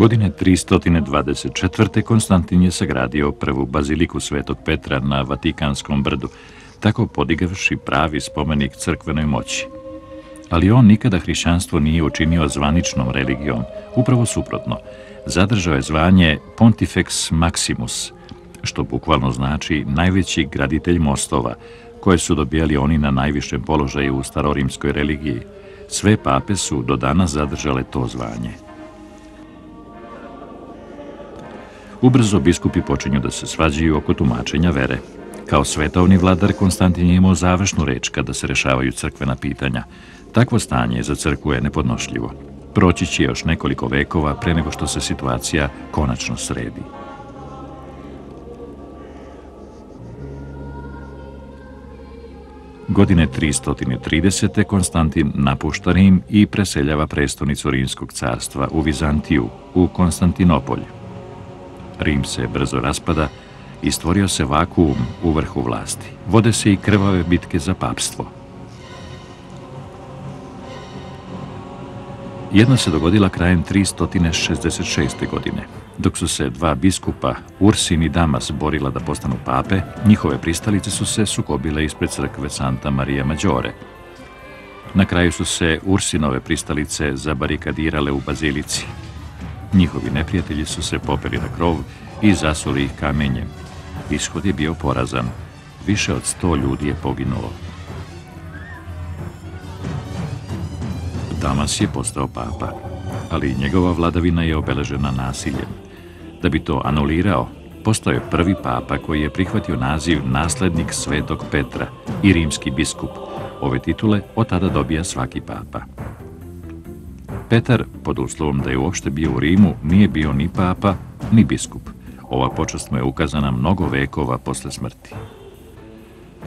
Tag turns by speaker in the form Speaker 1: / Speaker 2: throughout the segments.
Speaker 1: Godine 324. Konstantin je sagradio prvu baziliku Svetog Petra na Vatikanskom brdu, tako podigavši pravi spomenik crkvenoj moći. Ali on nikada hrišćanstvo nije učinio zvaničnom religijom, upravo suprotno. Zadržao je zvanje Pontifex Maximus, što bukvalno znači najveći graditelj mostova, koje su dobijali oni na najvišem položaju u starorimskoj religiji. Sve pape su do danas zadržale to zvanje. Ubrzo biskupi počinju da se svađaju oko tumačenja vere. Kao svetovni vladar, Konstantin je imao završnu reč kada se rešavaju crkvena pitanja. Takvo stanje za crkvu je nepodnošljivo. Proći će još nekoliko vekova pre nego što se situacija konačno sredi. Godine 330. Konstantin napušta Rim i preseljava prestonicu Rimskog carstva u Vizantiju, u Konstantinopolj. Rim se brzo raspada i stvorio se vakuum u vrhu vlasti. Vode se i krvave bitke za papstvo. Jedna se dogodila krajem 366. godine. Dok su se dva biskupa, Ursin i Damas, borila da postanu pape, njihove pristalice su se sukobile ispred crkve Santa Maria Maggiore. Na kraju su se Ursinove pristalice zabarikadirale u bazilici. Njihovi neprijatelji su se popeli na krov i zasuli ih kamenjem. Ishod je bio porazan. Više od 100 ljudi je poginulo. Damas je postao papa, ali njegova vladavina je obeležena nasiljem. Da bi to anulirao, postao je prvi papa koji je prihvatio naziv naslednik Svetog Petra i rimski biskup. Ove titule od tada dobija svaki papa. Petar, pod uslovom da je uopšte bio u Rimu, nije bio ni papa, ni biskup. Ova počast mu je ukazana mnogo vekova posle smrti.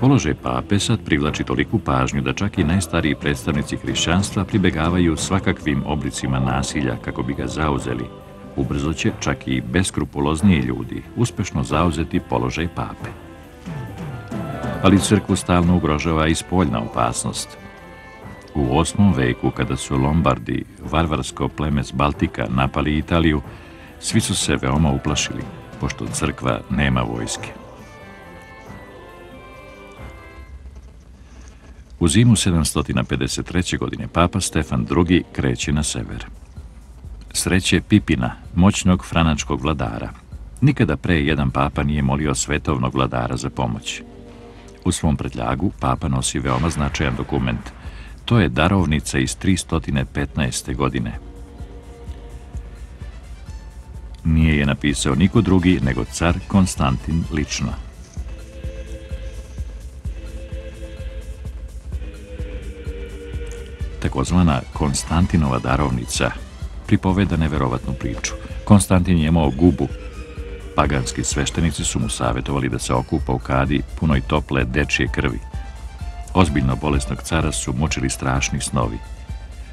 Speaker 1: Položaj pape sad privlači toliku pažnju da čak i najstariji predstavnici hrišćanstva pribegavaju svakakvim oblicima nasilja kako bi ga zauzeli. Ubrzo će čak i beskrupulozniji ljudi uspešno zauzeti položaj pape. Ali crkvu stalno ugrožava i spoljna opasnost. U 8. veku, kada su Lombardi, varvarsko pleme s Baltika, napali Italiju, svi su se veoma uplašili, pošto crkva nema vojske. U zimu 753. godine papa Stefan II. Kreće na sever. Sreće Pipina, moćnog franačkog vladara. Nikada pre jedan papa nije molio svetovnog vladara za pomoć. U svom prtljagu papa nosi veoma značajan dokument. To je darovnica iz 315. godine. Nije je napisao niko drugi nego car Konstantin lično. Takozvana Konstantinova darovnica pripoveda neverovatnu priču. Konstantin je imao gubu. Paganski sveštenici su mu savjetovali da se okupa u kadi punoj tople dečije krvi. Ozbiljno bolesnog cara su mučili strašni snovi.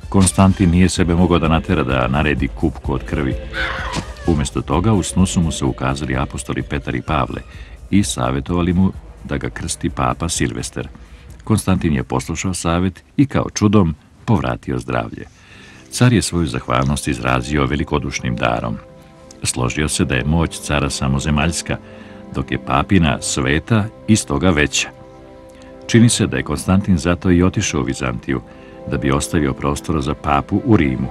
Speaker 1: Konstantin nije sebe mogao da natera da naredi kupku od krvi. Umjesto toga u snu su mu se ukazali apostoli Petar i Pavle i savjetovali mu da ga krsti papa Silvester. Konstantin je poslušao savjet i kao čudom povratio zdravlje. Car je svoju zahvalnost izrazio velikodušnim darom. Složio se da je moć cara samozemaljska, dok je papina sveta i stoga veća. Čini se da je Konstantin zato i otišao u Vizantiju, da bi ostavio prostora za papu u Rimu.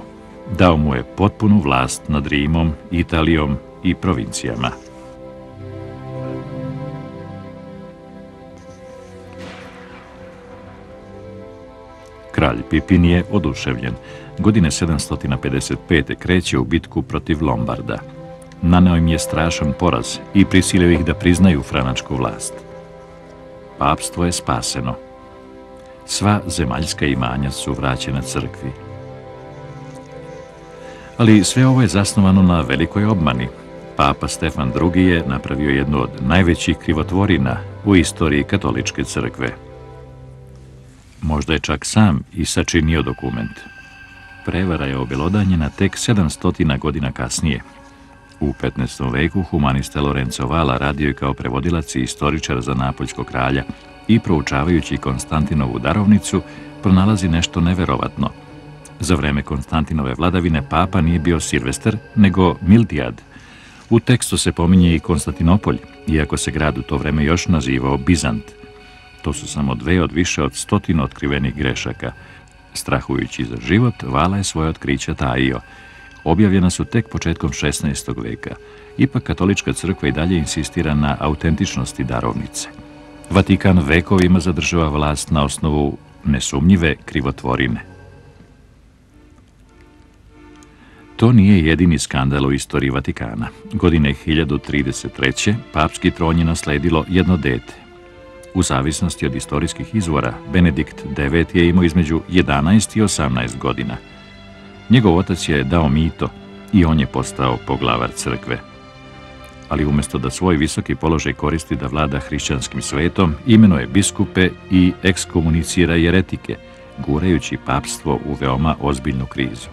Speaker 1: Dao mu je potpunu vlast nad Rimom, Italijom i provincijama. Kralj Pipin je oduševljen. Godine 755. kreće u bitku protiv Lombarda. Naneo im je strašan poraz i prisilio ih da priznaju franačku vlast. Papstvo je spaseno. Sva zemaljska imanja su vraćena crkvi. Ali sve ovo je zasnovano na velikoj obmani. Papa Stefan II. Je napravio jednu od najvećih krivotvorina u istoriji katoličke crkve. Možda je čak sam i sačinio dokument. Prevara je obelodanjena tek 700 godina kasnije. U 15. veku humanista Lorenzo Valla radio je kao prevodilac i istoričar za napoljskog kralja i proučavajući Konstantinovu darovnicu pronalazi nešto neverovatno. Za vreme Konstantinove vladavine papa nije bio Silvestar, nego Mildijad. U tekstu se pominje i Konstantinopolj, iako se grad u to vreme još nazivao Bizant. To su samo dve od više od 100 otkrivenih grešaka. Strahujući za život, Vala je svoje otkrića tajio. Objavljena su tek početkom 16. veka. Ipak katolička crkva i dalje insistira na autentičnosti darovnice. Vatikan vekovima zadržava vlast na osnovu nesumnjive krivotvorine. To nije jedini skandal u istoriji Vatikana. Godine 1033. papski tron je nasledilo jedno dete. U zavisnosti od istorijskih izvora, Benedikt IX je imao između 11 i 18 godina. Njegov otac je dao mito i on je postao poglavar crkve. Ali umjesto da svoj visoki položaj koristi da vlada hrišćanskim svetom, imenuje biskupe i ekskomunicira jeretike, gurajući papstvo u veoma ozbiljnu krizu.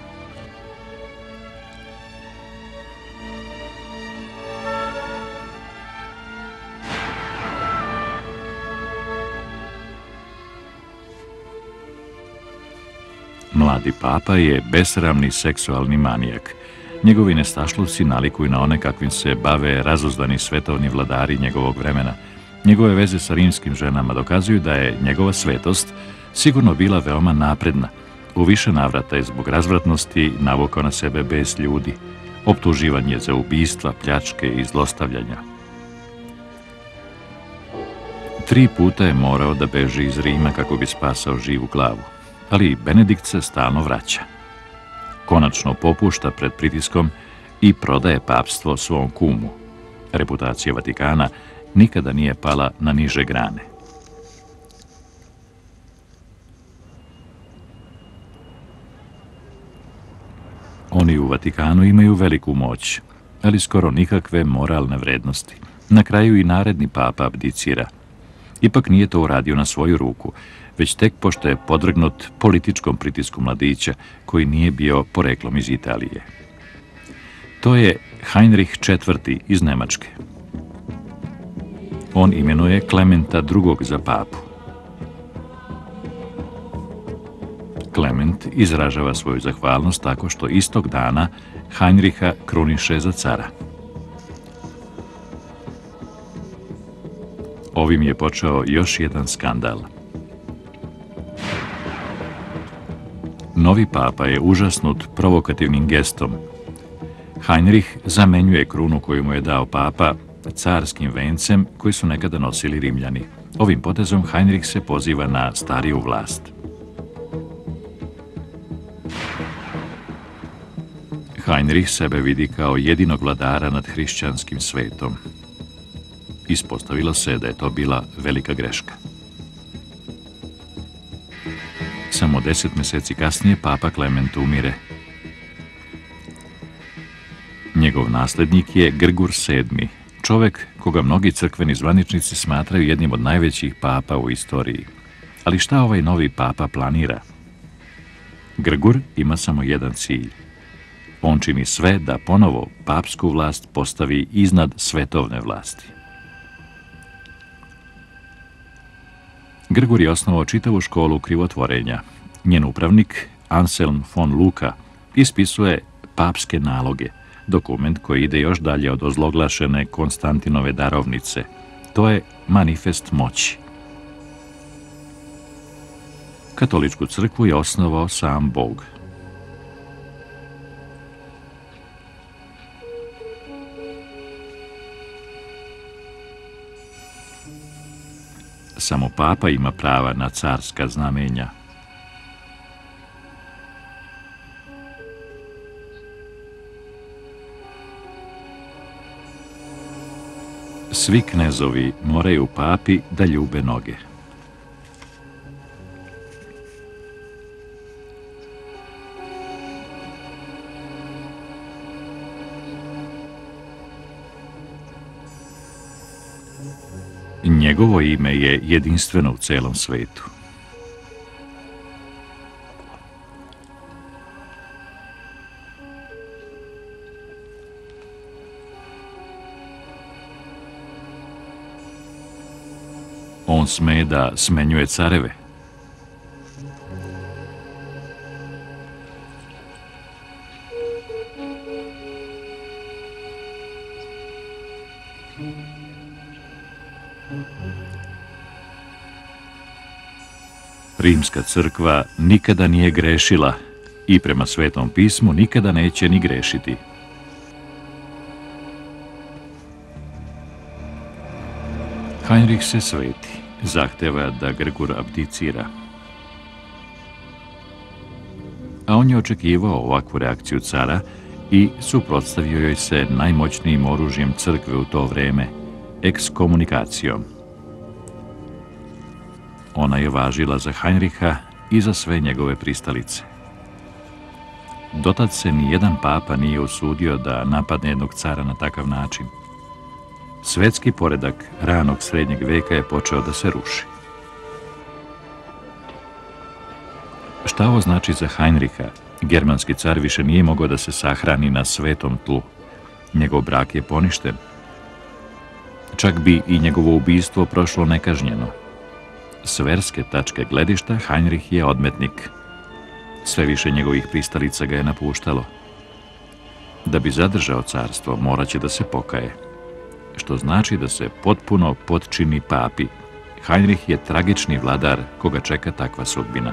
Speaker 1: Mladi papa je besramni seksualni manijak. Njegovi nestašluci nalikuju na one kakvim se bave razuzdani svetovni vladari njegovog vremena. Njegove veze sa rimskim ženama dokazuju da je njegova svetost sigurno bila veoma napredna. U više navrata je zbog razvratnosti navukao na sebe bes ljudi, optuživanje za ubistva, pljačke i zlostavljanja. 3 puta je morao da beži iz Rima kako bi spasao živu glavu, ali Benedikt se stalno vraća. Konačno popušta pred pritiskom i prodaje papstvo svom kumu. Reputacija Vatikana nikada nije pala na niže grane. Oni u Vatikanu imaju veliku moć, ali skoro nikakve moralne vrednosti. Na kraju i naredni papa abdicira. Ipak nije to uradio na svoju ruku, već tek pošto je podvrgnut političkom pritisku mladića koji nije bio poreklom iz Italije. To je Heinrich IV. Iz Nemačke. On imenuje Klementa II. Za papu. Klement izražava svoju zahvalnost tako što istog dana Heinricha kruniše za cara. Ovim je počeo još jedan skandal. Novi papa je užasnut provokativnim gestom. Heinrich zamenjuje krunu koju mu je dao papa carskim vencem koji su nekada nosili Rimljani. Ovim potezom Heinrich se poziva na stariju vlast. Heinrich sebe vidi kao jedinog vladara nad hrišćanskim svetom. Ispostavilo se da je to bila velika greška. Samo 10 mjeseci kasnije papa Klement umire. Njegov nasljednik je Grgur VII, čovjek koga mnogi crkveni zvaničnici smatraju jednim od najvećih papa u istoriji. Ali šta ovaj novi papa planira? Grgur ima samo jedan cilj. On čini sve da ponovo papsku vlast postavi iznad svetovne vlasti. Grgur je osnovao čitavu školu krivotvorenja. Njen upravnik, Anselm von Lucca, ispisuje papske naloge, dokument koji ide još dalje od ozloglašene Konstantinove darovnice. To je manifest moći. Katoličku crkvu je osnovao sam Bog. Samo papa ima prava na carska znamenja. Svi knezovi moraju papi da ljube noge. Njegovo ime je jedinstveno u celom svetu. On sme da smenjuje careve. Rimska crkva nikada nije grešila i prema Svetom pismu nikada neće ni grešiti. Heinrich se sveti, zahteva da Grgur abdicira. A on je očekivao ovakvu reakciju cara i suprotstavio joj se najmoćnijim oružjem crkve u to vreme, ekskomunikacijom. Ona je važila za Heinricha i za sve njegove pristalice. Dotad se ni jedan papa nije usudio da napadne jednog cara na takav način. Svetski poredak ranog srednjeg veka je počeo da se ruši. Šta ovo znači za Heinricha? Germanski car više nije mogao da se sahrani na svetom tlu. Njegov brak je poništen. Čak bi i njegovo ubistvo prošlo nekažnjeno. S verske tačke gledišta Heinrich je odmetnik. Sve više njegovih pristalica ga je napuštalo. Da bi zadržao carstvo, moraće da se pokaje. Što znači da se potpuno potčini papi. Heinrich je tragični vladar koga čeka takva sudbina.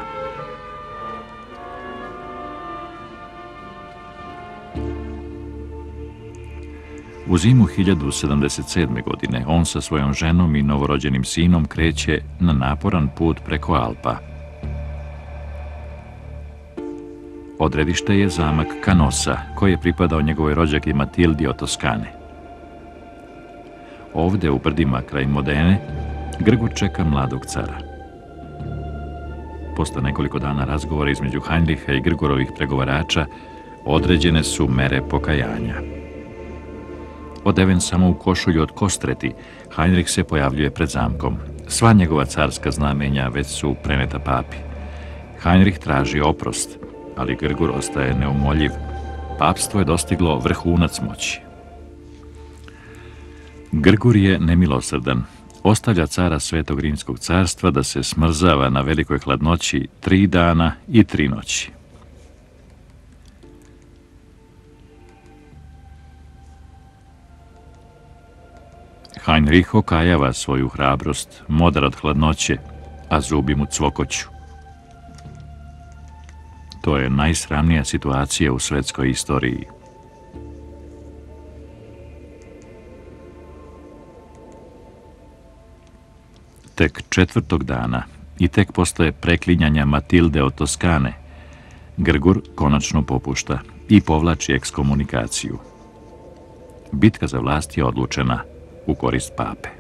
Speaker 1: U zimu 1077. godine on sa svojom ženom i novorođenim sinom kreće na naporan put preko Alpa. Odredište je zamak Canossa, koji je pripadao njegovoj rođaki Matildi od Toskane. Ovde, u brdima kraj Modene, Grgur čeka mladog cara. Posle nekoliko dana razgovora između Heinricha i Grgurovih pregovarača, određene su mere pokajanja. Odeven samo u košulju od kostreti, Heinrich se pojavljuje pred zamkom. Sva njegova carska znamenja već su preneta papi. Heinrich traži oprost, ali Grgur ostaje neumoljiv. Papstvo je dostiglo vrhunac moći. Grgur je nemilosrdan. Ostavlja cara Svetog Rimskog carstva da se smrzava na velikoj hladnoći 3 dana i 3 noći. Heinrich okajava svoju hrabrost, modar od hladnoće, a zubi mu cvokoću. To je najsramnija situacija u svetskoj istoriji. Tek 4. dana i tek posle preklinjanja Matilde od Toskane, Grgur konačno popušta i povlači ekskomunikaciju. Bitka za vlast je odlučena u korist pape.